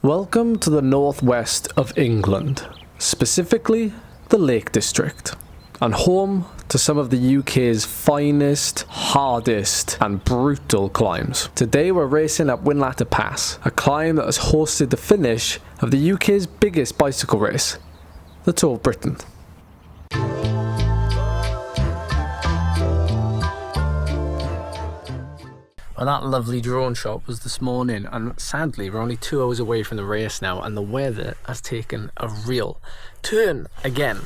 Welcome to the northwest of England, specifically the Lake District, and home to some of the UK's finest, hardest and brutal climbs. Today we're racing up Whinlatter Pass, a climb that has hosted the finish of the UK's biggest bicycle race, the Tour of Britain. Well, that lovely drone shot was this morning, and sadly we're only 2 hours away from the race now, and the weather has taken a real turn again.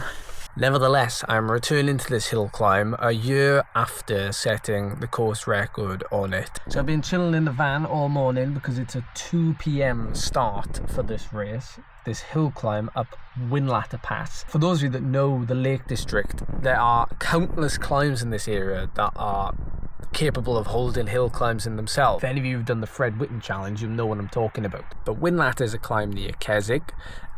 Nevertheless, I'm returning to this hill climb a year after setting the course record on it. So I've been chilling in the van all morning because it's a 2 PM start for this race, this hill climb up Whinlatter Pass. For those of you that know the Lake District, there are countless climbs in this area that are capable of holding hill climbs in themselves. If any of you have done the Fred Whitten challenge, you'll know what I'm talking about. But Whinlatter is a climb near Keswick,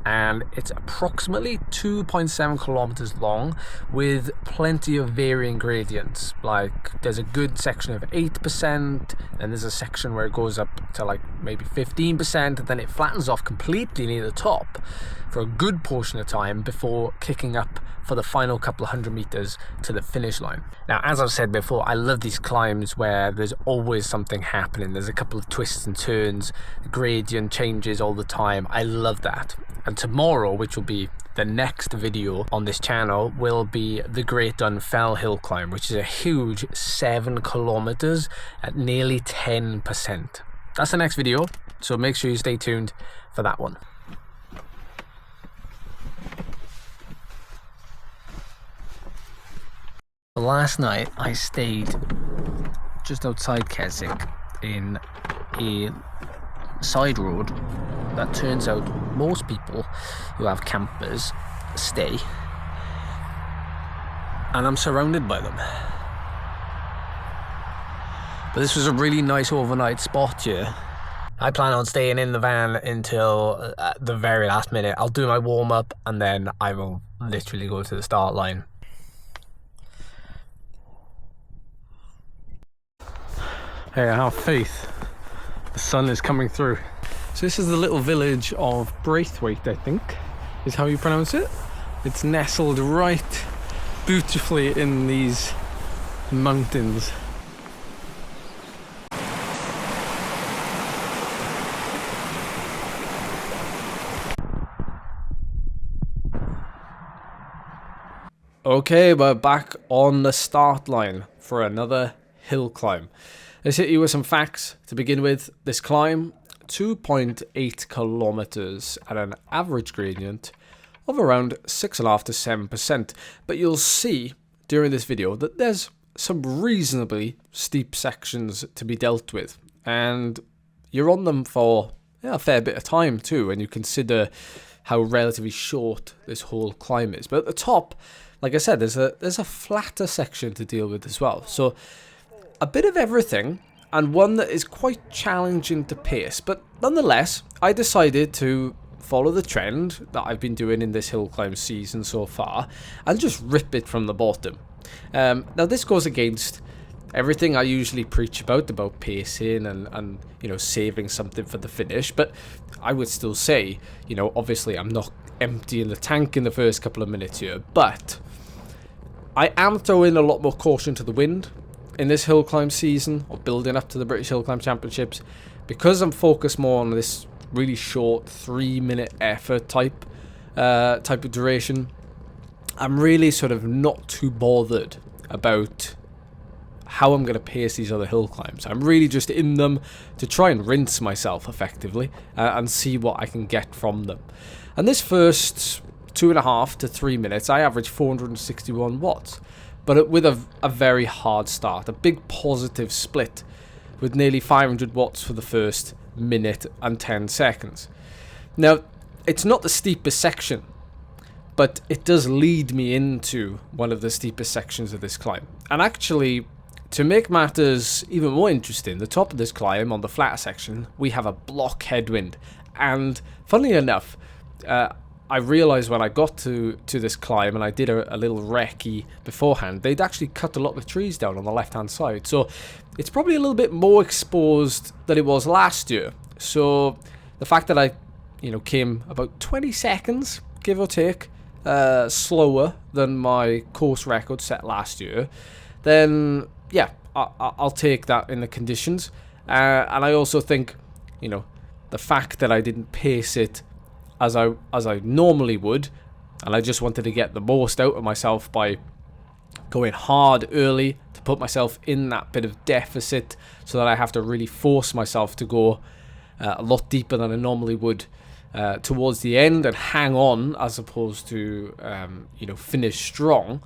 and it's approximately 2.7 kilometers long with plenty of varying gradients. Like, there's a good section of 8%, and there's a section where it goes up to like maybe 15%, and then it flattens off completely near the top for a good portion of time before kicking up for the final couple of 100 meters to the finish line. Now, as I've said before, I love these climbs where there's always something happening. There's a couple of twists and turns, gradient changes all the time. I love that. And tomorrow, which will be the next video on this channel, will be the Great Dunfell Hill Climb, which is a huge 7 kilometers at nearly 10%. That's the next video, so make sure you stay tuned for that one. Last night I stayed just outside Keswick in a side road that turns out most people who have campers stay, and I'm surrounded by them. But this was a really nice overnight spot here. I plan on staying in the van until the very last minute. I'll do my warm-up and then I will literally go to the start line. Hey, I have faith. The sun is coming through. So this is the little village of Braithwaite, I think, is how you pronounce it. It's nestled right beautifully in these mountains. Okay, we're back on the start line for another hill climb. Let's hit you with some facts to begin with. This climb, 2.8 kilometers at an average gradient of around 6.5 to 7%. But you'll see during this video that there's some reasonably steep sections to be dealt with. And you're on them for a fair bit of time too, when you consider how relatively short this whole climb is. But at the top, like I said, there's a flatter section to deal with as well. So a bit of everything, and one that is quite challenging to pace, but nonetheless I decided to follow the trend that I've been doing in this hill climb season so far and just rip it from the bottom. Now this goes against everything I usually preach about pacing and you know, saving something for the finish, but I would still say, you know, obviously I'm not emptying the tank in the first couple of minutes here, but I am throwing a lot more caution to the wind in this hill climb season, or building up to the British Hill Climb Championships, because I'm focused more on this really short 3-minute effort type of duration. I'm really sort of not too bothered about how I'm going to pace these other hill climbs. I'm really just in them to try and rinse myself effectively and see what I can get from them. And this first 2.5 to 3 minutes, I averaged 461 watts. But with a very hard start, a big positive split with nearly 500 watts for the first minute and 10 seconds. Now, it's not the steepest section, but it does lead me into one of the steepest sections of this climb. And actually, to make matters even more interesting, the top of this climb, on the flatter section, we have a block headwind. And funnily enough, I realised when I got to this climb, and I did a little recce beforehand, they'd actually cut a lot of the trees down on the left hand side, so it's probably a little bit more exposed than it was last year. So the fact that I came about 20 seconds, give or take, slower than my course record set last year, then yeah, I'll take that in the conditions. And I also think, the fact that I didn't pace it as I normally would, and I just wanted to get the most out of myself by going hard early to put myself in that bit of deficit, so that I have to really force myself to go a lot deeper than I normally would towards the end and hang on, as opposed to finish strong.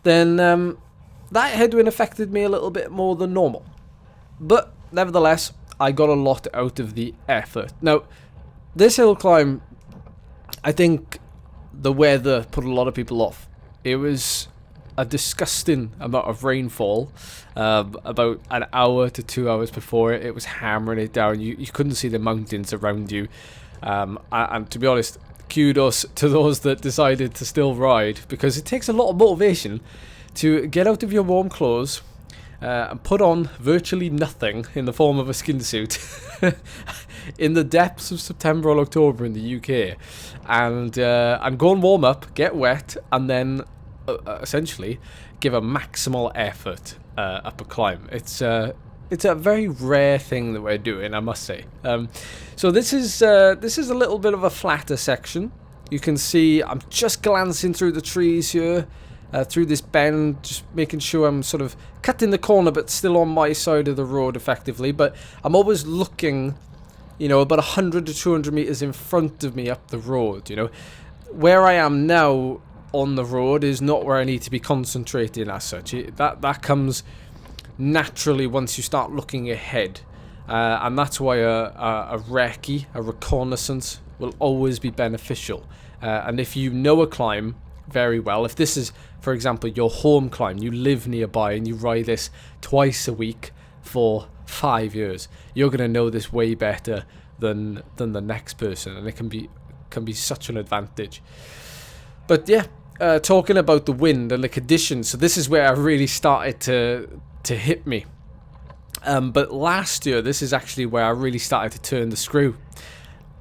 Then that headwind affected me a little bit more than normal, but nevertheless I got a lot out of the effort. Now, this hill climb, I think the weather put a lot of people off. It was a disgusting amount of rainfall. About an hour to 2 hours before it was hammering it down. You couldn't see the mountains around you. And to be honest, kudos to those that decided to still ride, because it takes a lot of motivation to get out of your warm clothes and put on virtually nothing in the form of a skin suit in the depths of September or October in the UK, and go and warm up, get wet, and then essentially give a maximal effort up a climb. It's a very rare thing that we're doing, I must say. So this is a little bit of a flatter section. You can see I'm just glancing through the trees here, through this bend, just making sure I'm sort of cutting the corner but still on my side of the road effectively. But I'm always looking, about 100 to 200 meters in front of me up the road. Where I am now on the road is not where I need to be concentrating as such. That comes naturally once you start looking ahead, and that's why a recce, a reconnaissance, will always be beneficial. And if you know a climb very well, if this is, for example, your home climb, you live nearby and you ride this twice a week for 5 years, you're going to know this way better than the next person, and it can be such an advantage. But yeah, talking about the wind and the conditions, so this is where I really started to hit me. But last year, this is actually where I really started to turn the screw.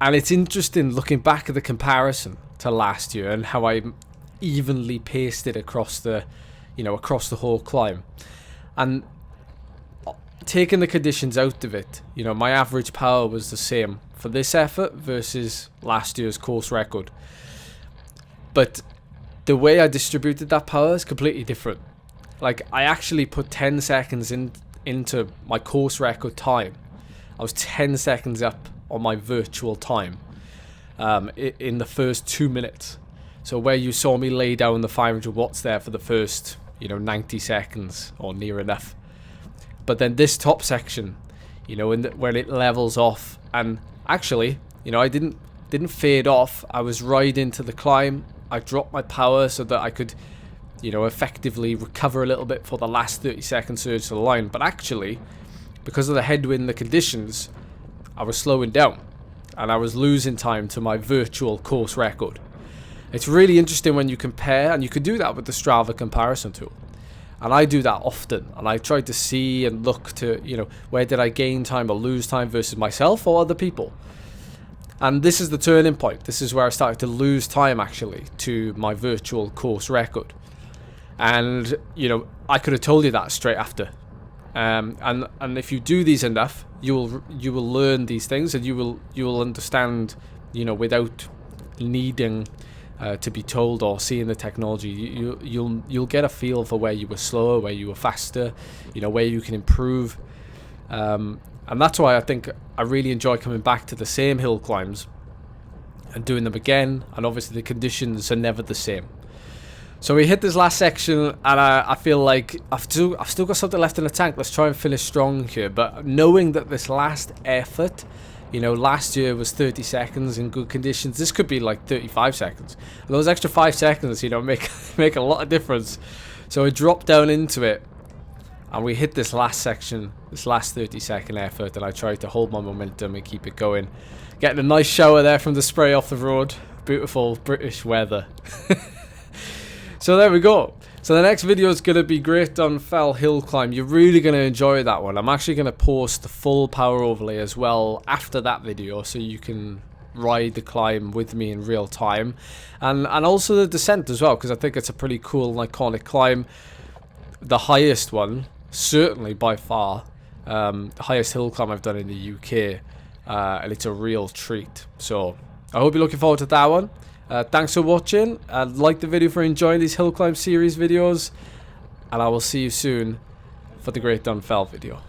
And it's interesting looking back at the comparison to last year and how I evenly paced it across the whole climb. And taking the conditions out of it, my average power was the same for this effort versus last year's course record. But the way I distributed that power is completely different. Like, I actually put 10 seconds into my course record time. I was 10 seconds up on my virtual time in the first 2 minutes. So where you saw me lay down the 500 watts there for the first 90 seconds or near enough. But then this top section, when it levels off, and actually, I didn't fade off. I was right into the climb. I dropped my power so that I could, effectively recover a little bit for the last 30-second surge to the line. But actually, because of the headwind, the conditions, I was slowing down, and I was losing time to my virtual course record. It's really interesting when you compare, and you can do that with the Strava comparison tool. And I do that often, and I try to see and look to, where did I gain time or lose time versus myself or other people. And this is the turning point. This is where I started to lose time, actually, to my virtual course record. And, I could have told you that straight after. And if you do these enough, you will learn these things, and you will understand, without needing to be told or seeing the technology. You'll get a feel for where you were slower, where you were faster, where you can improve. And that's why I think I really enjoy coming back to the same hill climbs and doing them again. And obviously the conditions are never the same. So we hit this last section, and I feel like I've still got something left in the tank. Let's try and finish strong here. But knowing that this last effort, last year was 30 seconds in good conditions, this could be like 35 seconds. And those extra 5 seconds, make a lot of difference. So I dropped down into it, and we hit this last section, this last 30-second effort, and I tried to hold my momentum and keep it going. Getting a nice shower there from the spray off the road. Beautiful British weather. So there we go. So the next video is going to be Great Dunfell Hill Climb. You're really going to enjoy that one. I'm actually going to post the full power overlay as well after that video, so you can ride the climb with me in real time, and also the descent as well, because I think it's a pretty cool and iconic climb. The highest one, certainly by far, the highest hill climb I've done in the UK, and it's a real treat. So I hope you're looking forward to that one. Thanks for watching. Like the video for enjoying these hill climb series videos, and I will see you soon for the Great Dunfell video.